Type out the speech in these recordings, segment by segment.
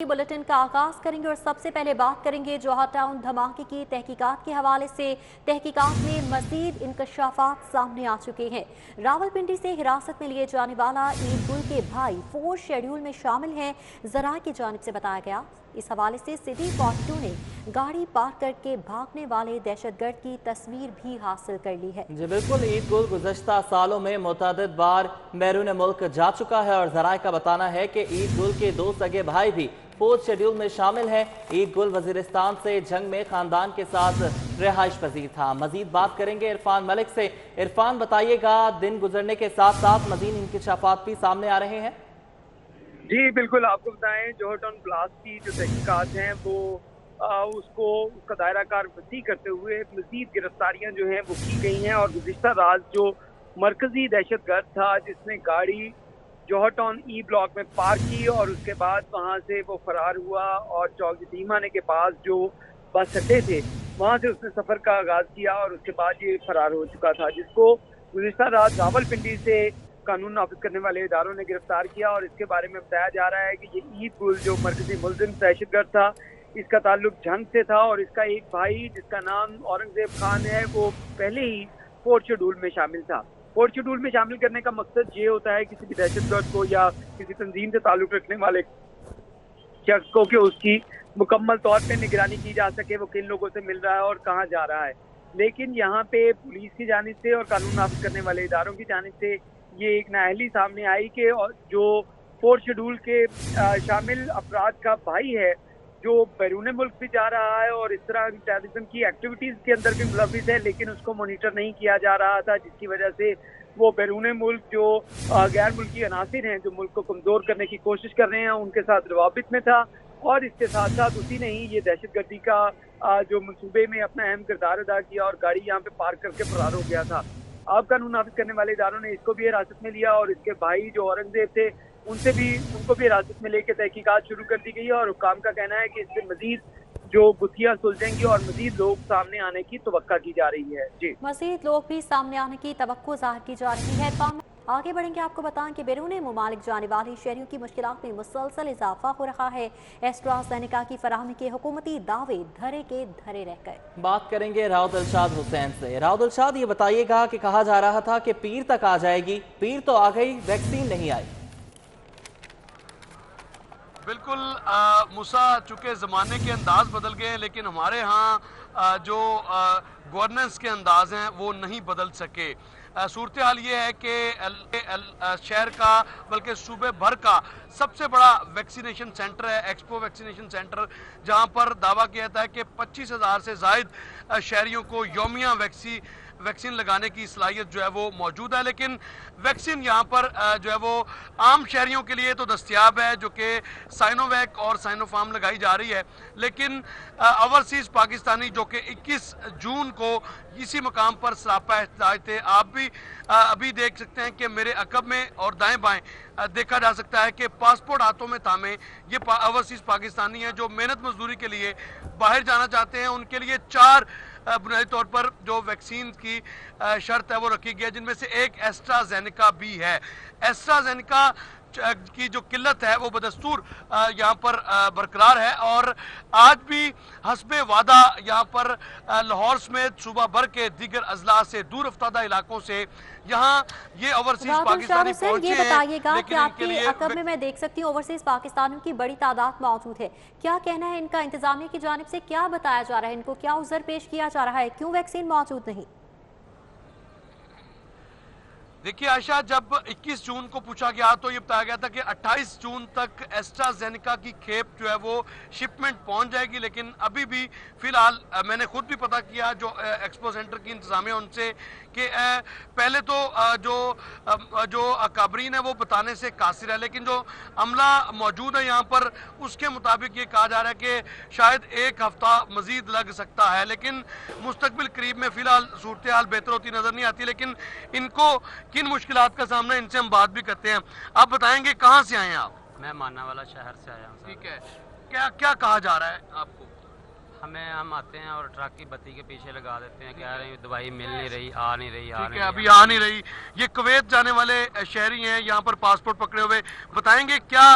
Bulletin का आगाज करेंगे और सबसे पहले बात करेंगे जौहर टाउन धमाके की तहकीकात के हवाले से। तहकीकात में मजीद इंकशाफात सामने आ चुके हैं। रावलपिंडी से हिरासत में लिए जाने वाला ईद गुल के भाई 4 शेड्यूल में शामिल हैं, ज़राए की जानिब से बताया गया। इस हवाले से सिटी 42 ने गाड़ी पार करके भागने वाले दहशतगर्द की तस्वीर भी हासिल कर ली है। जी बिल्कुल, ईद गुल गुज़श्ता सालों में मुतअद्दिद बार बैरून मुल्क जा चुका है और ज़राए का बताना है कि ईद गुल के 2 सगे भाई भी 4 शेड्यूल में शामिल हैं। ईद गुल वजीरिस्तान से जंग में खानदान के साथ रिहाइश पजीर था। मजीद बात करेंगे इरफान मलिक से। इरफान, बताइएगा, दिन गुजरने के साथ साथ मजीद इंकशाफात भी सामने आ रहे हैं। जी बिल्कुल, आपको बताएं जौहर टाउन ब्लास्ट की जो तहकीकात हैं वो उसका दायरा कार वसी करते हुए मजीद गिरफ्तारियां जो हैं वो की गई हैं। और गुज़िश्ता रात जो मरकजी दहशतगर्द था जिसने गाड़ी जौहर टाउन ई ब्लॉक में पार्क की और उसके बाद वहां से वो फरार हुआ और चौक यतीम खाने के पास जो बस अड्डे थे वहां से उसने सफर का आगाज किया और उसके बाद ये फरार हो चुका था, जिसको गुज़िश्ता रात रावलपिंडी से कानून नाफिज करने वाले इदारों ने गिरफ्तार किया। और इसके बारे में बताया जा रहा है कि ये ईद गुल जो मरकजी मुलजिम दहशतगर्द था, इसका ताल्लुक जंग से था और इसका एक भाई जिसका नाम औरंगजेब खान है वो पहले ही 4 शेड्यूल में शामिल था। 4 शेड्यूल में शामिल करने का मकसद ये होता है किसी भी दहशतगर्द को या किसी तंजीम से ताल्लुक रखने वाले शख्स को कि उसकी मुकम्मल तौर पे निगरानी की जा सके वो किन लोगों से मिल रहा है और कहाँ जा रहा है। लेकिन यहाँ पे पुलिस की जानिब से और कानून नाफिज करने वाले इदारों की जानिब से ये एक नाअहली सामने आई कि जो 4 शेड्यूल के शामिल अफराद का भाई है जो बैरून मुल्क भी जा रहा है और इस तरह टेररिज्म की एक्टिविटीज़ के अंदर भी मुलविस है, लेकिन उसको मॉनिटर नहीं किया जा रहा था, जिसकी वजह से वो बैरून मुल्क जो गैर मुल्की अनासिर हैं जो मुल्क को कमज़ोर करने की कोशिश कर रहे हैं उनके साथ रवाबित में था। और इसके साथ साथ उसी ने ही ये दहशतगर्दी का जो मंसूबे में अपना अहम किरदार अदा किया और गाड़ी यहाँ पे पार्क करके फरार हो गया था। अब कानून नाफिज करने वाले इदारों ने इसको भी हिरासत में लिया और इसके भाई जो औरंगजेब थे उनको भी हिरासत में लेकर तहकीकात शुरू कर दी गई है। और हुक्काम का कहना है कि इससे मजीद जो गुत्थियां सुलझेंगी और मजीद लोग सामने आने की तवक्का की जा रही है। जी, मजीद लोग भी सामने आने की तवक्को जाहिर की जा रही है। आगे बढ़ेंगे, आपको बताएं कि बैरून मुमालिक जाने वाले शहरियों की मुश्किलात में मुसलसल इजाफा हो रहा है। एस्ट्राज़ेनेका की फराहमी के हुकूमती दावे धरे के धरे रह गए। बात करेंगे राव दिलशाद हुसैन से। राव दिलशाद, ये बताइएगा कि कहा जा रहा था कि पीर तक आ जाएगी, पीर तो आ गई, वैक्सीन नहीं आई। बिल्कुल मूसा, चूँकि ज़माने के अंदाज बदल गए हैं लेकिन हमारे यहाँ जो गवर्नेंस के अंदाज हैं वो नहीं बदल सके। सूरत हाल ये है कि शहर का बल्कि सूबे भर का सबसे बड़ा वैक्सीनेशन सेंटर है एक्सपो वैक्सीनेशन सेंटर, जहां पर दावा किया जाता है कि 25,000 से ज़ायद शहरियों को यौमिया वैक्सीन लगाने की सलाहियत जो है वो मौजूद है। लेकिन वैक्सीन यहाँ पर जो है वो आम शहरियों के लिए तो दस्तयाब है जो कि साइनोवैक और साइनोफार्म लगाई जा रही है, लेकिन ओवरसीज़ पाकिस्तानी जो कि 21 जून को इसी मकाम पर सरापा एहतजाज थे। आप भी अभी देख सकते हैं कि मेरे अकब में और दाएं बाएं देखा जा सकता है कि पासपोर्ट हाथों में थामे ये ओवरसीज़ पाकिस्तानी हैं जो मेहनत मजदूरी के लिए बाहर जाना चाहते हैं। उनके लिए 4 बुनियादी तौर पर जो वैक्सीन की शर्त है वो रखी गई है, जिनमें से एक एस्ट्राज़ेनेका भी है। एस्ट्राज़ेनेका की जो किल्लत है वो बदस्तूर यहाँ पर बरकरार है और आज भी हस्बे वादा यहाँ पर लाहौर समेत सूबा भर के दीगर अजला से दूर अफ्तादा इलाकों से यहाँ ये ओवरसीज पाकिस्तानी पहुंचे हैं। बताइएगा कि आपके अकब में मैं देख सकती हूँ ओवरसीज पाकिस्तानियों की बड़ी तादाद मौजूद है, क्या कहना है इनका? इंतजामिया की जानिब से क्या बताया जा रहा है, इनको क्या उज़र पेश किया जा रहा है, क्यों वैक्सीन मौजूद नहीं? देखिए आयशा, जब 21 जून को पूछा गया तो ये बताया गया था कि 28 जून तक एस्ट्राज़ेनेका की खेप जो है वो शिपमेंट पहुंच जाएगी, लेकिन अभी भी फिलहाल मैंने खुद भी पता किया जो एक्सपो सेंटर की इंतजामिया उनसे कि पहले तो जो अकाबरीन है वो बताने से कासिर है, लेकिन जो अमला मौजूद है यहाँ पर उसके मुताबिक ये कहा जा रहा है कि शायद 1 हफ्ता मजीद लग सकता है। लेकिन मुस्तकबिल करीब में फिलहाल सूरत हाल बेहतर होती नजर नहीं आती। लेकिन इनको किन मुश्किलात का सामना, इनसे हम बात भी करते हैं। आप बताएंगे कहाँ से आए हैं आप? मैं माना वाला शहर से आया हूँ। ठीक है, क्या क्या कहा जा रहा है आपको? हम आते हैं और ट्रक की बत्ती के पीछे लगा देते हैं, कह रहे हैं दवाई मिल नहीं रही, आ नहीं रही, ठीक है, अभी आ नहीं रही। ये कुवैत जाने वाले शहरी हैं, यहाँ पर पासपोर्ट पकड़े हुए, बताएंगे क्या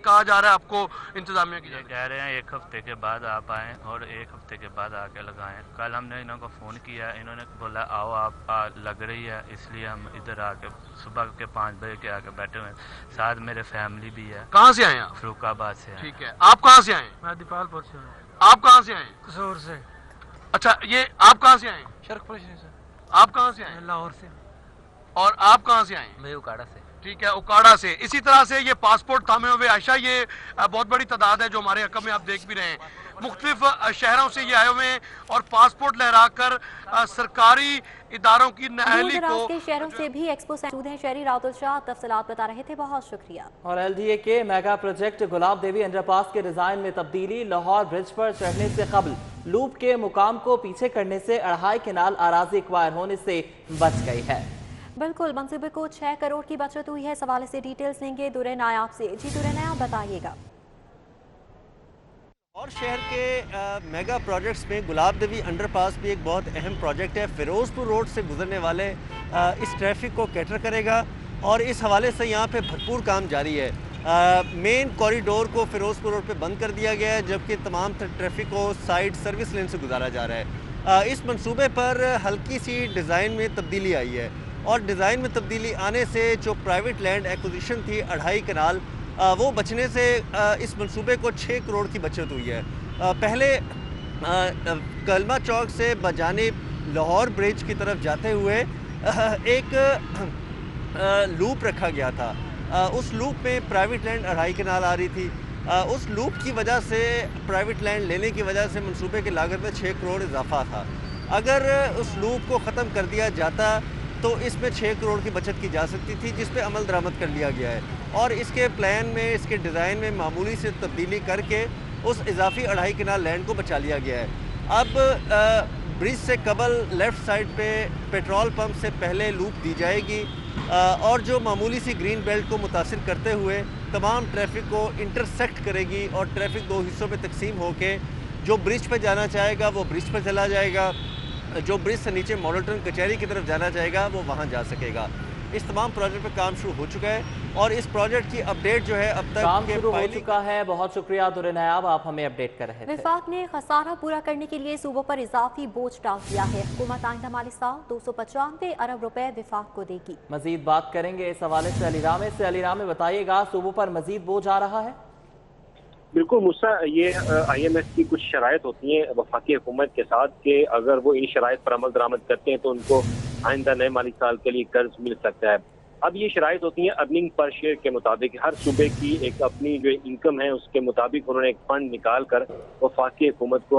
कहा जा रहा है आपको इंतजामिया की? कह रहे हैं 1 हफ्ते के बाद आप आएँ और 1 हफ्ते के बाद आके लगाएं। कल हमने इन्हों को फ़ोन किया, इन्होंने बोला आओ आप लग रही है, इसलिए हम इधर आके सुबह के 5 बजे के आके बैठे हुए हैं। साथ मेरे फैमिली भी है। कहाँ से आए आप? फरुखाबाद से हैं। ठीक है, आप कहाँ से आए? मैं दीपालपुर से हूँ। आप कहाँ से आए? कसूर से। अच्छा, ये आप कहाँ से आए? शरकपुर से। आप कहाँ से आए? लाहौर से। और आप कहाँ से आए? मैं उकाड़ा से। ठीक है, उकाड़ा से। इसी तरह से ये पासपोर्ट थामे हुए आयशा, ये बहुत बड़ी तादाद है जो हमारे हक़ में आप देख भी रहे हैं। मुख्तलिफ शहरों से ये आए हुए हैं और पासपोर्ट लहराकर सरकारी इदारों की नहली को। के शहरों से भी एक्सपो से मौजूद हैं शहरी राउतुल शाह तफसीलात बता रहे थे, बहुत शुक्रिया। और LDA के मेगा प्रोजेक्ट गुलाब देवी अंडरपास के डिजाइन में तब्दीली, लाहौर ब्रिज पर चढ़ने से कबल लूप के मुकाम को पीछे करने से 2.5 कनाल अराजी एक्वायर होने से बच गई है। बिल्कुल, मंसूबे को 6 करोड़ की बचत हुई है। सवाल से डिटेल्स लेंगे दुरे नायाब से। जी दुरे नायाब, बताइएगा। और शहर के मेगा प्रोजेक्ट्स में गुलाब देवी अंडरपास भी एक बहुत अहम प्रोजेक्ट है। फिरोजपुर रोड से गुजरने वाले इस ट्रैफिक को कैटर करेगा और इस हवाले से यहाँ पे भरपूर काम जारी है। मेन कॉरिडोर को फिरोजपुर रोड पे बंद कर दिया गया है, जबकि तमाम ट्रैफिक को साइड सर्विस लेन से गुजारा जा रहा है। इस मंसूबे पर हल्की सी डिज़ाइन में तब्दीली आई है और डिज़ाइन में तब्दीली आने से जो प्राइवेट लैंड एक्विजिशन थी 2.5 कनाल, वो बचने से इस मंसूबे को 6 करोड़ की बचत हुई है। पहले कलमा चौक से बजानिब लाहौर ब्रिज की तरफ जाते हुए एक लूप रखा गया था। उस लूप में प्राइवेट लैंड 2.5 कनाल आ रही थी। उस लूप की वजह से, प्राइवेट लैंड लेने की वजह से मंसूबे की लागत में 6 करोड़ इजाफा था। अगर उस लूप को ख़त्म कर दिया जाता तो इसमें 6 करोड़ की बचत की जा सकती थी, जिस पे अमल दरामद कर लिया गया है और इसके प्लान में, इसके डिज़ाइन में मामूली से तब्दीली करके उस इजाफी 2.5 कनाल लैंड को बचा लिया गया है। अब ब्रिज से कबल लेफ़्ट साइड पे पेट्रोल पंप से पहले लूप दी जाएगी और जो मामूली सी ग्रीन बेल्ट को मुतासिर करते हुए तमाम ट्रैफिक को इंटरसेक्ट करेगी और ट्रैफिक 2 हिस्सों में तकसीम होके जो ब्रिज पर जाना चाहेगा वो ब्रिज पर चला जाएगा, जो ब्रिज से नीचे मॉडल टाउन कचहरी की तरफ जाना चाहेगा वो वहाँ जा सकेगा। इस तमाम प्रोजेक्ट पर काम शुरू हो चुका है और इस प्रोजेक्ट की अपडेट जो है अब तक काम शुरू हो चुका है। बहुत शुक्रिया दुरे नायाब, आप हमें अपडेट कर रहे थे। विफाक ने खसारा पूरा करने के लिए सूबों पर इजाफी बोझ डाल दिया है। हुकूमत आइंदा माली साल 295 अरब रुपए विफाक को देगी। मजीद बात करेंगे इस हवाले से अलीरामे से। अलीरामे, बताइएगा, सूबों पर मजीद बोझ आ रहा है? बिल्कुल मुसा, ये IMF की कुछ शराइत होती हैं वफाकी हुकूमत के साथ कि अगर वो इन शराइत पर अमल दरामद करते हैं तो उनको आइंदा नए माली साल के लिए कर्ज मिल सकता है। अब ये शराइत होती हैं अर्निंग पर शेयर के मुताबिक। हर सूबे की एक अपनी जो इनकम है उसके मुताबिक उन्होंने एक फंड निकाल कर वफाकी हुकूमत को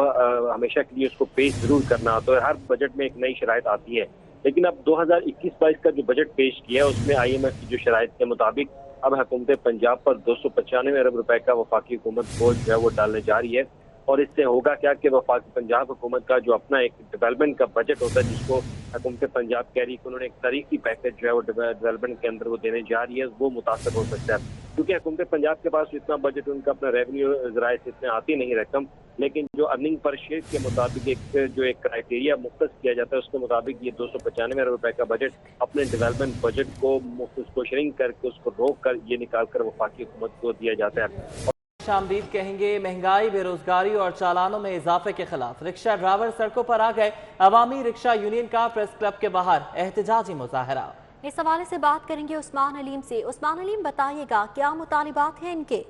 हमेशा के लिए उसको पेश जरूर करना होता है। हर बजट में एक नई शराइत आती है, लेकिन अब 2021-22 का जो बजट पेश किया है उसमें IMF की जो शराइत के मुताबिक अब हुकूमत पंजाब पर 295 अरब रुपए का वफाकी हुकूमत बोझ जो है वो डालने जा रही है। और इससे होगा क्या कि वफाकी पंजाब हुकूमत का जो अपना एक डेवलपमेंट का बजट होता है जिसको हुकूमत पंजाब कह रही है कि उन्होंने एक तारीखी पैकेज जो है वो डेवलपमेंट के अंदर वो देने जा रही है, वो मुतासर हो सकता है। क्योंकि हुकूमत पंजाब के पास इतना बजट, उनका अपना रेवेन्यू जराए से इतने आती नहीं रकम, लेकिन जो अर्निंग पर शेयर के मुताबिक एक क्राइटेरिया मुख्तस किया जाता है उसके मुताबिक ये 295 अरब रुपए का बजट अपने डेवलपमेंट बजट को उसको शेयरिंग करके उसको रोक कर ये निकाल कर वफाकी हुकूमत को दिया जाता है। शामदीद कहेंगे महंगाई, बेरोजगारी और चालानों में इजाफे के खिलाफ रिक्शा ड्राइवर सड़कों पर आ गए। अवामी रिक्शा यूनियन का प्रेस क्लब के बाहर एहतजाजी मुजाहरा। इस हवाले से बात करेंगे उस्मान अलीम से। उस्मान अलीम, बताइएगा क्या मुतालिबात हैं इनके?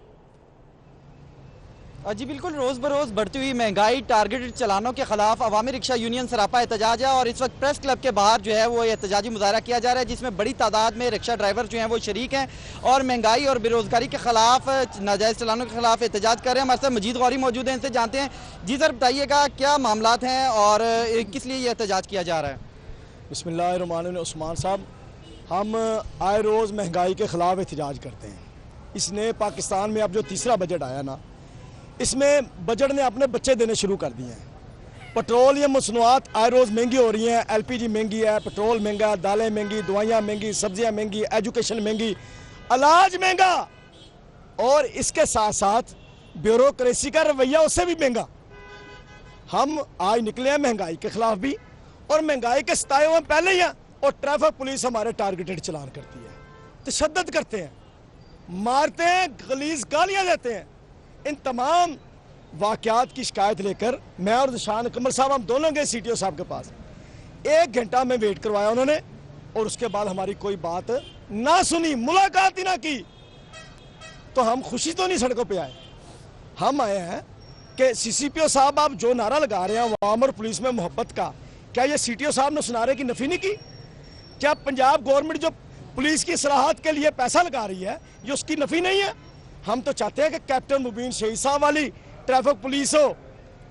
जी बिल्कुल, रोज़ बरोज़ बढ़ती हुई महंगाई, टारगेटेड चलानों के खिलाफ अवामी रिक्शा यूनियन सरापा एहतजाज है और इस वक्त प्रेस क्लब के बाहर जो है वो एहतजाजी मुजाहरा किया जा रहा है, जिसमें बड़ी तादाद में रिक्शा ड्राइवर जो हैं वो शरीक हैं और महंगाई और बेरोज़गारी के खिलाफ, नाजायज़ चलानों के खिलाफ एहतजाज कर रहे हैं। हमारे साथ मजीद गौरी मौजूद हैं, इनसे जानते हैं। जी सर, बताइएगा क्या मामलात हैं और किस लिए ये एहतजाज किया जा रहा है? बिस्मिल्लाहिर्रहमानिर्रहीम। उस्मान साहब, हम आए रोज़ महंगाई के ख़िलाफ़ एहतजाज करते हैं। इसने पाकिस्तान में अब जो तीसरा बजट आया ना, इसमें बजट ने अपने बच्चे देने शुरू कर दिए हैं। पेट्रोलियम मसनूआत आए रोज़ महंगी हो रही हैं। LPG महंगी है, पेट्रोल महंगा, दालें महंगी, दवाइयाँ महंगी, सब्जियाँ महंगी, एजुकेशन महंगी, इलाज महंगा और इसके साथ साथ ब्यूरोक्रेसी का रवैया उससे भी महंगा। हम आज निकले हैं महंगाई के खिलाफ भी, और महंगाई के सताए हुए पहले ही हैं, और ट्रैफिक पुलिस हमारे टारगेटेड चलान करती है, तशद्दुद करते हैं, मारते हैं, गलीज गालियाँ देते हैं। इन तमाम वाक़यात की शिकायत लेकर मैं और शान कमर साहब हम दोनों गए CTO साहब के पास। 1 घंटा में वेट करवाया उन्होंने, और उसके बाद हमारी कोई बात ना सुनी, मुलाकात ही ना की। तो हम खुशी तो नहीं सड़कों पे आए, हम आए हैं कि CCPO साहब आप जो नारा लगा रहे हैं अवाम और पुलिस में मोहब्बत का, क्या ये CTO साहब ने उस नारे की नफी नहीं की? क्या पंजाब गवर्नमेंट जो पुलिस की सलाहत के लिए पैसा लगा रही है ये उसकी नफी नहीं है? हम तो चाहते हैं कि कैप्टन मुबीन शहीद साहब वाली ट्रैफिक पुलिस हो,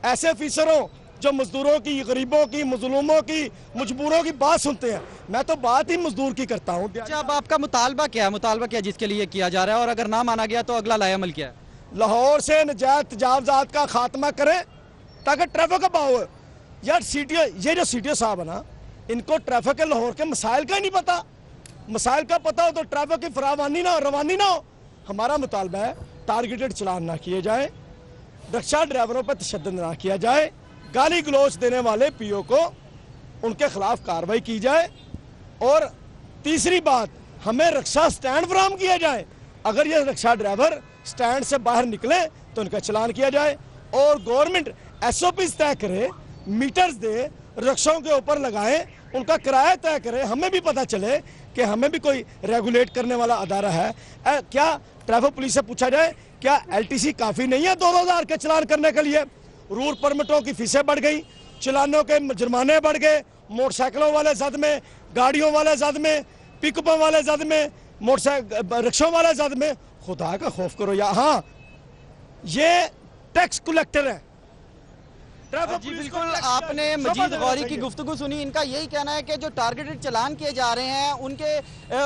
ऐसे ऑफिसर हो जो मजदूरों की, गरीबों की, मजलूमों की, मजबूरों की बात सुनते हैं। मैं तो बात ही मजदूर की करता हूँ। अच्छा, अब आपका मुतालबा क्या है? मुतालबा क्या जिसके लिए किया जा रहा है, और अगर ना माना गया तो अगला लाएअमल क्या है? लाहौर से नजायज तजावजात का खात्मा करें ताकि ट्रैफिक का बहाव। यार CTO, ये जो CTO साहब है ना, इनको ट्रैफिक के लाहौर के मसाइल का ही नहीं पता। मसाइल का पता हो तो ट्रैफिक की फरावानी ना हो, रवानी ना हो। हमारा मुतालबा है टारगेटेड चलान ना किए जाए, रिक्शा ड्राइवरों पर तशद्दुद ना किया जाए, गाली गलौच देने वाले PO को उनके खिलाफ कार्रवाई की जाए, और तीसरी बात हमें रिक्शा स्टैंड फराहम किया जाए। अगर ये रिक्शा ड्राइवर स्टैंड से बाहर निकले तो उनका चलान किया जाए, और गवर्नमेंट SOPs तय करे, मीटर्स दे, रिक्शों के ऊपर लगाए, उनका किराया तय करे, हमें भी पता चले कि हमें भी कोई रेगुलेट करने वाला अदारा है। क्या ट्रैफिक पुलिस से पूछा जाए क्या LTC काफ़ी नहीं है 2,000 के चलान करने के लिए? रूट परमिटों की फीसें बढ़ गई, चलानों के जुर्माने बढ़ गए, मोटरसाइकिलों वाले जद में, गाड़ियों वाले जद में, पिकअपों वाले जद में, रिक्शों वाले जद में। खुदा का खौफ करो। या हाँ, ये टैक्स कलेक्टर है। जी बिल्कुल, आपने मजीद गौरी की गुफ्तगू सुनी। इनका यही कहना है कि जो टारगेटेड चलान किए जा रहे हैं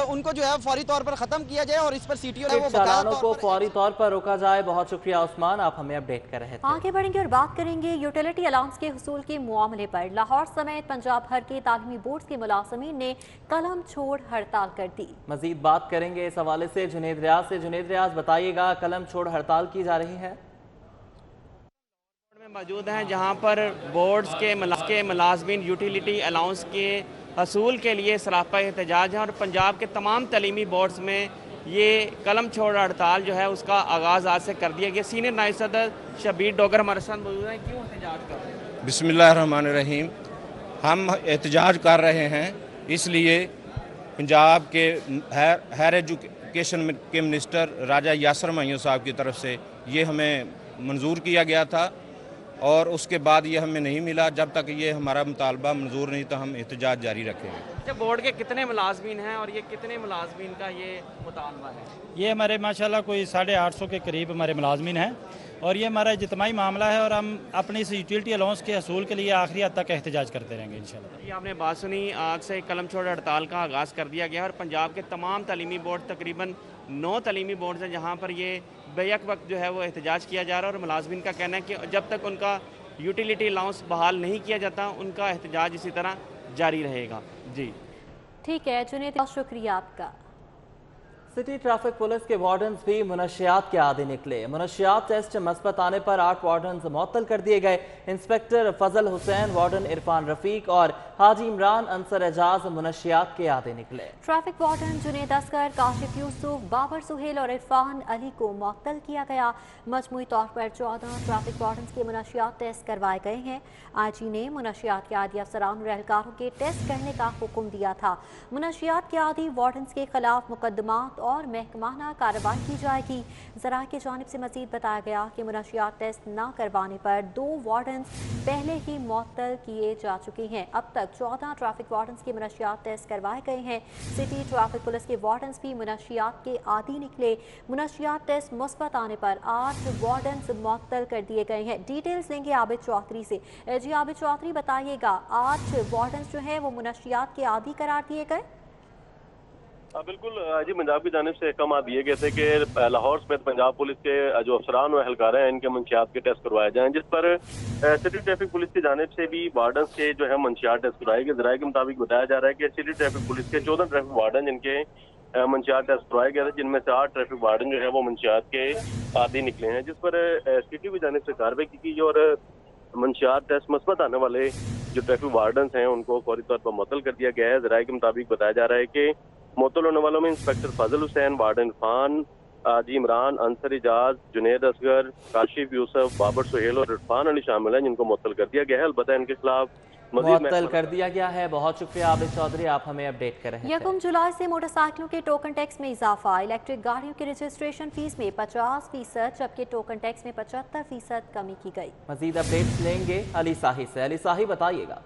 उनको जो है फौरी तौर पर खत्म किया जाए, और इस पर CTO ने वो चालानों को फौरी तौर पर रोका जाए। बहुत शुक्रिया उस्मान, आप हमें अपडेट कर रहे थे। आगे बढ़ेंगे और बात करेंगे यूटिलिटी अलाउंस के हुसूल के मामले पर। लाहौर समेत पंजाब भर के तालीमी बोर्ड के मुलाजमीन ने कलम छोड़ हड़ताल कर दी। मजीद बात करेंगे इस हवाले से जुनेद रियाज से। जुनेद रियाज, बताइएगा, कलम छोड़ हड़ताल की जा रही है? मौजूद हैं जहां पर बोर्ड्स के मुलाजमीन यूटिलिटी अलाउंस के हसूल के लिए सरापा एहतजाज है, और पंजाब के तमाम तलीमी बोर्ड्स में ये कलम छोड़ हड़ताल जो है उसका आगाज़ आज से कर दिया गया। सीनियर नायब सदर शबीर डोगर हमारे साथ मौजूद हैं। क्यों एहतजाज कर रहे हैं? बिस्मिल्लाहिर्रहमानिर्रहीम। हम एहतजाज कर रहे हैं इसलिए पंजाब के हायर एजुकेशन के मिनिस्टर राजा यासर मइयों साहब की तरफ से ये हमें मंजूर किया गया था, और उसके बाद ये हमें नहीं मिला। जब तक ये हमारा मुतालबा मंजूर नहीं तो हम एहतजाज जारी रखेंगे। अच्छा, बोर्ड के कितने मुलाजमीन हैं और ये कितने मुलाजमीन का ये मुतालबा है? ये हमारे माशाल्लाह कोई 850 के करीब हमारे मुलाजमीन हैं, और ये हमारा इज्तिमाई मामला है, और हम अपनी इस यूटिलिटी अलाउंस के हसूल के लिए आखिरी हद तक एहतजाज करते रहेंगे इंशाल्लाह। ये आपने बात सुनी, आज से कलम छोड़ हड़ताल का आगाज़ कर दिया गया है, और पंजाब के तमाम तलीमी बोर्ड, तकरीबन 9 तलीमी बोर्ड हैं जहाँ पर ये बेयक वक्त जो है वो एहतजाज किया जा रहा है, और मुलाजमीन का कहना है कि जब तक उनका यूटिलिटी अलाउंस बहाल नहीं किया जाता उनका एहतजाज इसी तरह जारी रहेगा। जी ठीक है जुनेद, शुक्रिया आपका। सिटी ट्रैफिक पुलिस के वार्डन्स भी मुनशियात के आदी निकले। मुनशियात टेस्ट मस्बत आने पर 8 वार्डन्स मुअत्तल कर दिए गए। इंस्पेक्टर फजल हुसैन, वार्डन इरफान रफीक और हाजी इमरान अंसर एजाज मुनशियात के आदी निकले। ट्रैफिक वार्डन जुनेद असगर, काशिफ यूसुफ, बाबर सुहेल और इरफान अली को मुअत्तल किया गया। मजमूई तौर पर 14 ट्रैफिक वार्डन्स के मुनशियात टेस्ट करवाए गए हैं। IG ने मुनशियात के आदी अफसरान और एहलकारों के टेस्ट करने का हुक्म दिया था। मुनशियात के आदी वार्डन्स के खिलाफ मुकदमात और महकमाना कार्रवाई की जाएगी। ज़राए की जानिब से मजीद बताया गया कि मुनशियात टेस्ट न करवाने पर 2 वार्डन्स पहले ही मुअत्तल किए जा चुके हैं। अब तक 14 ट्रैफिक वार्डन्स के मुनशियात टेस्ट करवाए गए हैं। सिटी ट्रैफिक पुलिस के वार्डन्स भी मुनशियात के आदी निकले। मुनशियात टेस्ट मुस्बत आने पर 8 वार्डन्स मुअत्तल कर दिए गए हैं। डिटेल्स लेंगे आबिद चौधरी से। जी आबिद चौधरी, बताइएगा, 8 वार्डन्स जो है वो मुनशियात के आदी करार दिए गए? बिल्कुल जी, पंजाब की जानिब से अहकाम दिए गए थे कि लाहौर समेत पंजाब पुलिस के जो अफसरान और एहलकार हैं इनके मंशियात के टेस्ट करवाए जाएं, जिस पर सिटी ट्रैफिक पुलिस की जानिब से भी वार्डन्स के जो है मंशियात टेस्ट करवाए गए। ज़राए के मुताबिक बताया जा रहा है कि सिटी ट्रैफिक पुलिस के 14 ट्रैफिक वार्डन जिनके मंशियात टेस्ट करवाए गए थे, जिनमें से 8 ट्रैफिक वार्डन जो है वो मंशियात के आदी निकले हैं, जिस पर सिटी की जानिब से कार्रवाई की गई और मंशियात टेस्ट मस्बत आने वाले जो ट्रैफिक वार्डन्स हैं उनको फौरी तौर पर मुअत्तल कर दिया गया है। ज़राए के मुताबिक बताया जा रहा है कि मुअत्तल होने वालों में इंस्पेक्टर फजल हुसैन, वार्डन इरफान, आजी इमरान, अंसर इजाज, जुनेद असगर, काशिफ यूसुफ, बाबर सुहेल और इरफान अली शामिल हैं जिनको मुअत्तल कर दिया गया है। अलबत्ता इनके खिलाफ मुअत्तल कर दिया गया है। बहुत शुक्रिया आबिद चौधरी, आप हमें अपडेट कर रहे हैं। 1 जुलाई से मोटरसाइकिलों के टोकन टैक्स में इजाफा, इलेक्ट्रिक गाड़ियों की रजिस्ट्रेशन फीस में 50%, जबकि टोकन टैक्स में 75% कमी की गई। मजीद अपडेट्स लेंगे अली साही से। अली साही बताइएगा।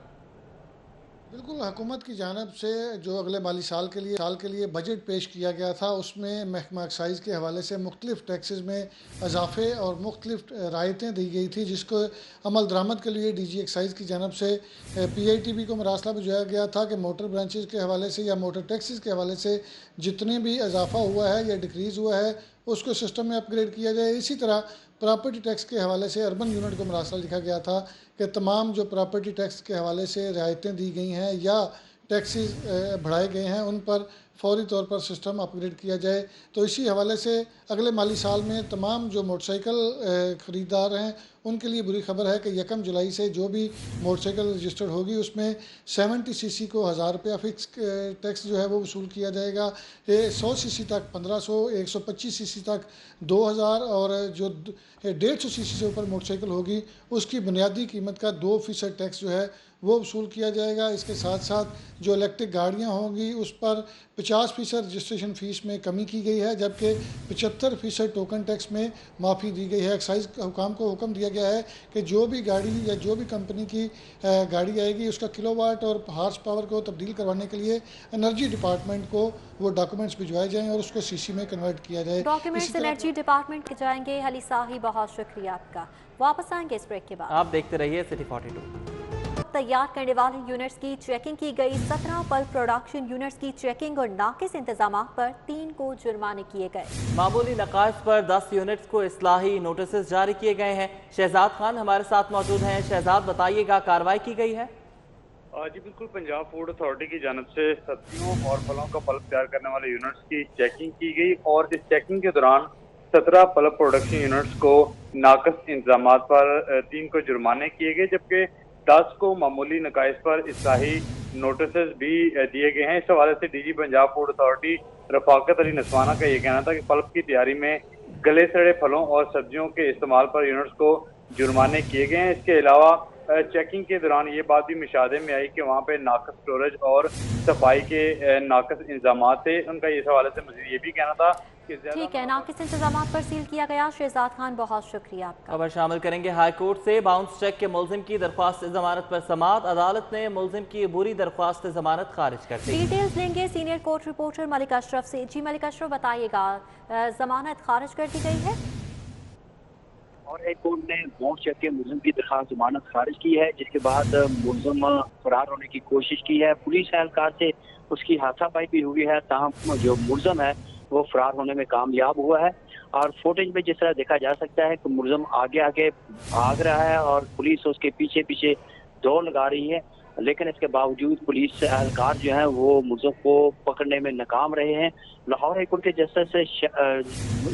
बिल्कुल, हुकूमत की जानिब से जो अगले माली साल के लिए बजट पेश किया गया था उसमें महकमा एक्साइज़ के हवाले से मुख्तलिफ टैक्सेस में इजाफे और मुख्तलिफ रायतें दी गई थी, जिसको अमल दरामद के लिए DG एक्साइज़ की जानिब से PITB को मरासला भिजवाया गया था कि मोटर ब्रांचेज़ के हवाले से या मोटर टैक्सेस के हवाले से जितने भी इजाफा हुआ है या डिक्रीज़ हुआ है उसको सिस्टम में अपग्रेड किया जाए। इसी तरह प्रॉपर्टी टैक्स के हवाले से अर्बन यूनिट को मरासला लिखा गया था कि तमाम जो प्रॉपर्टी टैक्स के हवाले से रियायतें दी गई हैं या टैक्सेस बढ़ाए गए हैं उन पर फौरी तौर पर सिस्टम अपग्रेड किया जाए। तो इसी हवाले से अगले माली साल में तमाम जो मोटरसाइकिल ख़रीदार हैं उनके लिए बुरी खबर है कि 1 जुलाई से जो भी मोटरसाइकिल रजिस्टर्ड होगी उसमें 70 cc को 1000 रुपया फिक्स टैक्स जो है वो वसूल किया जाएगा। 100 cc तक 1500, 125 cc तक 2000 और जो 150 cc से ऊपर मोटरसाइकिल होगी उसकी बुनियादी कीमत का 2% टैक्स जो है वो वसूल किया जाएगा। इसके साथ साथ जो इलेक्ट्रिक गाड़ियाँ होंगी उस पर 50% रजिस्ट्रेशन फ़ीस में कमी की गई है, जबकि 75% टोकन टैक्स में माफ़ी दी गई है। एक्साइज़ हुकाम को हुक्म दिया गया है कि जो भी गाड़ी या जो भी कंपनी की गाड़ी आएगी उसका किलोवाट और हार्स पावर को तब्दील करवाने के लिए एनर्जी डिपार्टमेंट को वो डॉक्यूमेंट्स भिजवाए जाएँ और उसको CC में कन्वर्ट किया जाए। डॉक्यूमेंट्स एनर्जी डिपार्टमेंट के जाएंगे। अली साही, बहुत शुक्रिया आपका। वापस आएंगे इस ब्रेक के बाद। आप देखते रहिए सिटी 42। तैयार करने वाले यूनिट्स की चेकिंग की गई। 17 पल्प प्रोडक्शन यूनिट्स की चेकिंग और नाकिस इंतजाम पर 3 को जुर्माने किए गए। मामूली नकाइस पर 10 यूनिट्स को इस्लाही नोटिस जारी किए गए हैं। शहजाद खान हमारे साथ मौजूद हैं। शहजाद, बताइएगा, कार्रवाई की गई है? जी बिल्कुल, पंजाब फूड अथॉरिटी की जानब से सब्जियों और फलों का पल्प तैयार करने वाले यूनिट्स की चेकिंग की गई और इस चेकिंग के दौरान 17 पल्प प्रोडक्शन यूनिट्स को नाकस इंतजाम पर 3 को जुर्माने किए गए, जबकि 10 को मामूली नकाइस पर इस्लाही नोटिस भी दिए गए हैं। इस हवाले से DG Punjab food authority Rafaqat Ali Naswana का ये कहना था कि पल्प की तैयारी में गले सड़े फलों और सब्जियों के इस्तेमाल पर यूनिट्स को जुर्माने किए गए हैं। इसके अलावा चेकिंग के दौरान ये बात भी मुशाहदे में आई कि वहाँ पे नाकस स्टोरेज और सफाई के नाकस इंतजाम थे। उनका इस हवाले से मुझे ये भी कहना था कि ठीक है, नाकिस इंतजाम पर सील किया गया। शहजाद खान, बहुत शुक्रिया आपका। खबर शामिल करेंगे। हाई कोर्ट से बाउंस चेक के मुलजिम की दरख्वास्त जमानत पर समाअत। अदालत ने मुलजिम की अबूरी दरख्वास्त जमानत खारिज कर दी। डिटेल्स लेंगे senior court reporter Malik Ashraf से। जी मलिक अशरफ, बताइएगा, जमानत खारिज कर दी गई है और हाई कोर्ट ने बाउंस चेक के मुलजिम की दरख्वास्त जमानत खारिज की है, जिसके बाद मुलजिम फरार होने की कोशिश की है। पुलिस एहलकार से उसकी हाथापाई भी हुई है, ताहम जो मुलजिम है वो फरार होने में कामयाब हुआ है। और फुटेज में जिस तरह देखा जा सकता है कि मुलजिम आगे आगे भाग रहा है और पुलिस उसके पीछे पीछे दौड़ लगा रही है, लेकिन इसके बावजूद पुलिस एहलकार जो है वो मुलजिम को पकड़ने में नाकाम रहे हैं। लाहौर हाई कोर्ट के जस्टिस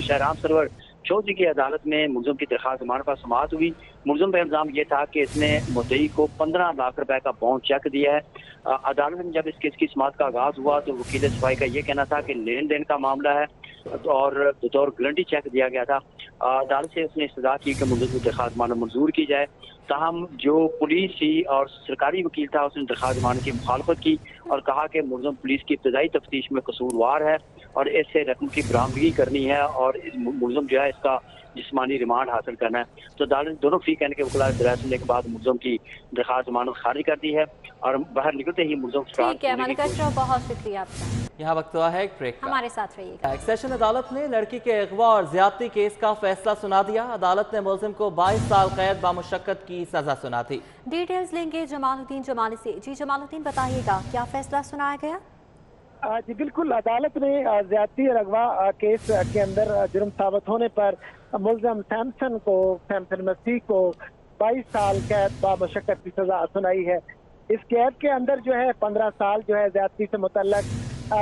शहराम सरवर चौधरी की अदालत में मुलजिम की दरख्वास्त जमानत पर समाअत हुई। मुलजिम पर इल्जाम ये था कि इसने मुद्दई को 15 लाख रुपए का बाउंस चेक दिया है। अदालत में जब इस केस की समाअत का आगाज हुआ तो वकील सफाई का ये कहना था कि लेन देन का मामला है और बतौर गारंटी चेक दिया गया था। अदालत से उसने इस्तदा की कि मुलजिम की दरख्वास्त जमानत मंजूर की जाए। ताहम जो पुलिस थी और सरकारी वकील था उसने दरख्वास्त जमानत की मुखालफत की और कहा कि मुलजिम पुलिस की इब्तदाई तफ्तीश में कसूरवार है और इससे रकम की बरामदगी करनी है और मुलजिम जो है इसका जिस्मानी रिमांड हासिल करना है। तो अदालत दोनों फी कहने के वकील दराज सुनने के बाद मुलजिम की दरख्वास्त जमानत खारिज कर दी है और बाहर निकलते ही मुलजिम ठीक है मलिक अशरफ, बहुत शुक्रिया आपका। यहाँ वक्त हुआ है एक ब्रेक का। हमारे साथ रहिएगा। एक सेशन अदालत ने लड़की के अगवा और ज्यादती केस का फैसला सुना दिया। अदालत ने मुलजिम को 22 साल कैद बामुशक्कत की सजा सुना थी। डिटेल्स लेंगे जमालुद्दीन जमाली से। जी जमालुद्दीन, बताइएगा, क्या फैसला सुनाया गया? जी बिल्कुल, अदालत ने ज्यादती और अगवा केस के अंदर जुर्म साबित होने पर मुलजिम सैमसन मसीह को 22 साल कैद बामुशक्कत की सजा सुनाई है। इस कैद के अंदर जो है 15 साल जो है ज्यादती से मुतल्लक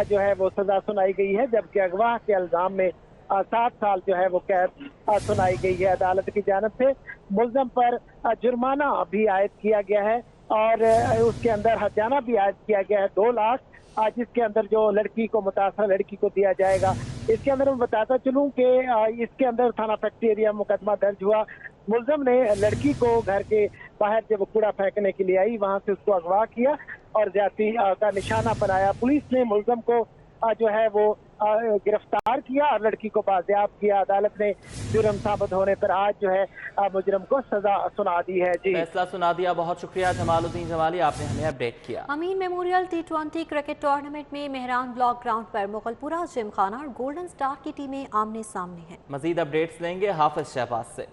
जो है वो सजा सुनाई गई है, जबकि अगवा के इल्जाम में 7 साल जो है वो कैद सुनाई गई है अदालत की जानिब से। मुल्ज़म पर जुर्माना भी आयद किया गया है और उसके अंदर हर्जाना भी आयद किया गया है 2 लाख, जिसके अंदर जो लड़की को मुतासर लड़की को दिया जाएगा। इसके अंदर मैं बताता चलूँ कि इसके अंदर थाना फैक्ट्री एरिया मुकदमा दर्ज हुआ। मुल्ज़म ने लड़की को घर के बाहर जब कूड़ा फेंकने के लिए आई वहां से उसको अगवा किया और ज्यादती का निशाना बनाया। पुलिस ने मुल्ज़म को जो है वो गिरफ्तार किया और लड़की को बाजियाब किया। अदालत ने जुर्म साबित होने पर आज जो है मुजरिम को सजा सुना दी है। जी, फैसला सुना दिया। बहुत शुक्रिया जमालुद्दीन जमाली, आपने हमें अपडेट किया। अमीन मेमोरियल T20 क्रिकेट टूर्नामेंट में मेहरान ब्लॉक ग्राउंड पर मुगलपुरा जिमखाना और गोल्डन स्टार की टीमें आमने सामने हैं। मजीद अपडेट्स लेंगे हाफिज शहबाज से।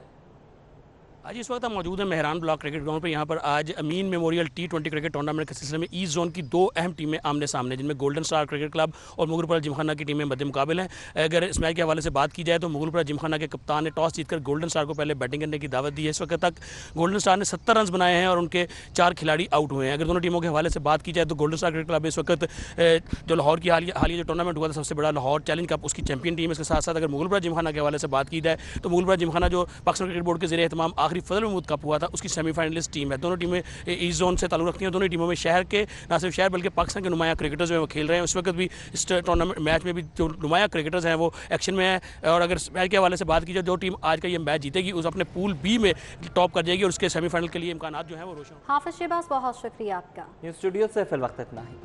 आज इस वक्त हम मौजूद हैं मेहरान ब्लॉक क्रिकेट ग्राउंड पर। यहाँ पर आज अमीन मेमोरियल T20 क्रिकेट टूर्नामेंट के सिलसिले में ईस्ट जोन की 2 अहम टीमें आमने सामने, जिनमें गोल्डन स्टार क्रिकेट क्लब और मुगलपुरा जिमखाना की टीमें मद्दे मुकाबले हैं। अगर इस मैच के हवाले से बात की जाए तो मुगलपुरा जिमखाना के कप्तान ने टॉस जीतकर गोल्डन स्टार को पहले बैटिंग करने की दावत दी है। इस वक्त तक गोल्डन स्टार ने 70 रन बनाए हैं और उनके 4 खिलाड़ी आउट हुए हैं। अगर दोनों टीमों के हवाले से बात की जाए तो गोल्डन स्टार क्रिकेट क्लब इस वक्त जो लाहौर की हालिया जो टूर्नामेंट हुआ था सबसे बड़ा लाहौर चैलेंज कप, उसकी चैंपियन टीम है। इसके साथ साथ अगर मुगलपुरा जिमखाना के हवाले से बात की जाए तो मुगलपुरा जिमखाना जो पाकिस्तान क्रिकेट बोर्ड के ज़रिए एहतमाम आखिरी फजल महमूद कप हुआ था उसकी सेमीफाइनलिस्ट टीम है। दोनों टीमें ईस्ट जोन से ताल्लुक़ रखती हैं। दोनों टीमों में शहर के न सिर्फ शहर बल्कि पाकिस्तान के नुमाया क्रिकेटर्स जो हैं वो खेल रहे हैं। उस वक्त भी इस टूर्नामेंट मैच में भी जो नुमाया क्रिकेटर्स हैं वो एक्शन में हैं। और अगर मैच के हवाले से बात की जाए जो टीम आज का ये मैच जीतेगी उस अपने पूल बी में टॉप कर जाएगी और उसके सेमीफाइनल के लिए इम्कान जो है वो रोशन। हाफिज शहबाज, बहुत शुक्रिया आपका। न्यूज़ स्टूडियो से फिल वक्त इतना ही।